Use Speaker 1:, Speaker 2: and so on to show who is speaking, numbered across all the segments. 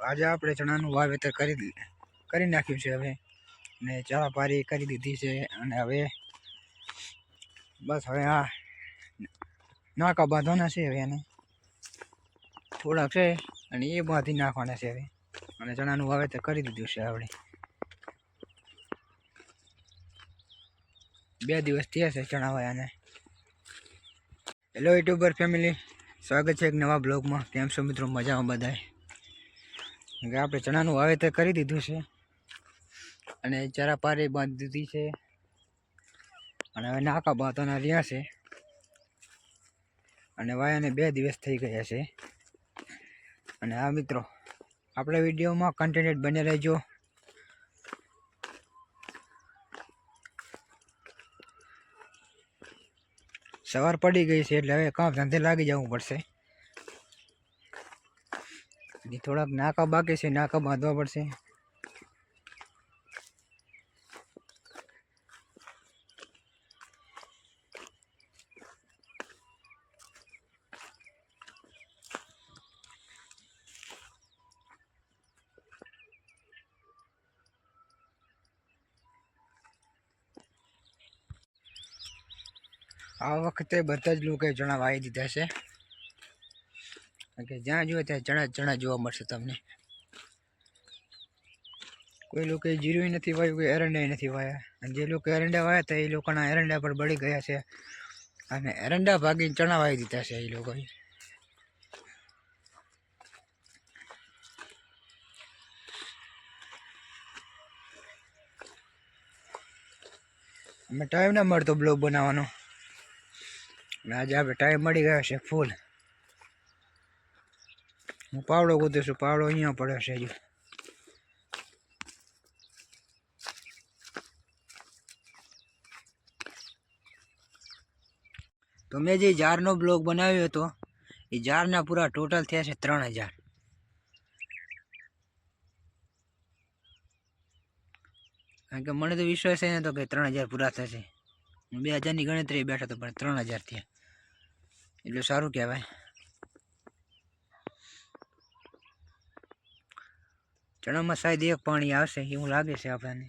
Speaker 1: આજે આપણે ચણાનું વાવેતર કરી નાખ્યું છે હવે, ને ચારાપારી કરી દીધી છે. અને હવે બસ હવે આ નાકા બાંધવાના છે હવે, એને થોડાક છે અને એ બાંધી નાખવાના છે હવે. અને ચણાનું વાવેતર કરી દીધું છે આપણે. 2 દિવસ થયા છે ચણા વાયાને. હેલો યુટ્યુબર ફેમિલી, સ્વાગત છે એક નવા બ્લોગમાં. કેમ છો મિત્રો? મજામાં બધાય? આપણે ચણાનું વાવેતર કરી દીધું છે અને ચારાપારી બાંધી દીધી છે. અને હવે નાકા બાંધવાના રહ્યા છે. અને વાયાને 2 દિવસ થઈ ગયા છે. અને આ મિત્રો, આપણે વિડીયોમાં કન્ટિન્યુ બને રહેજો. સવાર પડી ગઈ છે એટલે હવે કામ ધંધે લાગી જવું પડશે. થોડાક નાકા બાકી છે, નાકા બાંધવા પડશે. આ વખતે બધા જ લોકોએ ચણા વાવી દીધા છે. કે જ્યાં જોઈએ ત્યાં ચણા જોવા મળશે તમને. કોઈ લોકોએ જીરું નથી વાવ્યું, કોઈ એરંડા નથી વાવ્યા. અને જે લોકો એરંડા વાવ્યા હતા એ લોકોના એરંડા પર બળી ગયા છે. અને એરંડા ભાગીને ચણા વાવી દીધા છે એ લોકોએ. અમે ટાઈમ ના મળતો બ્લોગ બનાવવાનો. આજે આપણે ટાઈમ મળી ગયો છે ફૂલ. હું પાવડો ગોતું છું, પાવડો અહીંયા પડ્યો છે હજુ. તો મેં જે જારનો બ્લોગ બનાવ્યો હતો એ જારના પૂરા ટોટલ થયા છે 3000. કારણ કે મને તો વિશ્વાસ એ નતો કે 3000 પૂરા થશે. હું 2000ની ગણતરી બેઠો હતો, પણ 3000 થયા એટલું સારું કહેવાય. ચણામાં શાયદ એક પાણી આવશે એવું લાગે છે આપણને,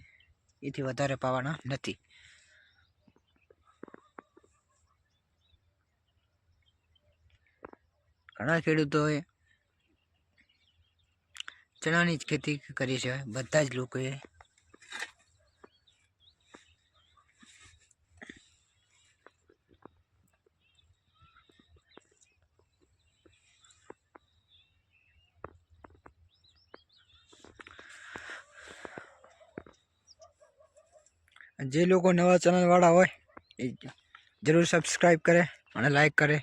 Speaker 1: એથી વધારે પાવાના નથી. ઘણા ખેડૂતોએ ચણાની જ ખેતી કરી છે, બધા જ લોકોએ. જે લોકો નવા ચેનલ વાળા હોય એ જરૂર સબસ્ક્રાઈબ કરે અને લાઈક કરે.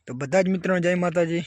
Speaker 1: તો બધા જ મિત્રોને જય માતાજી.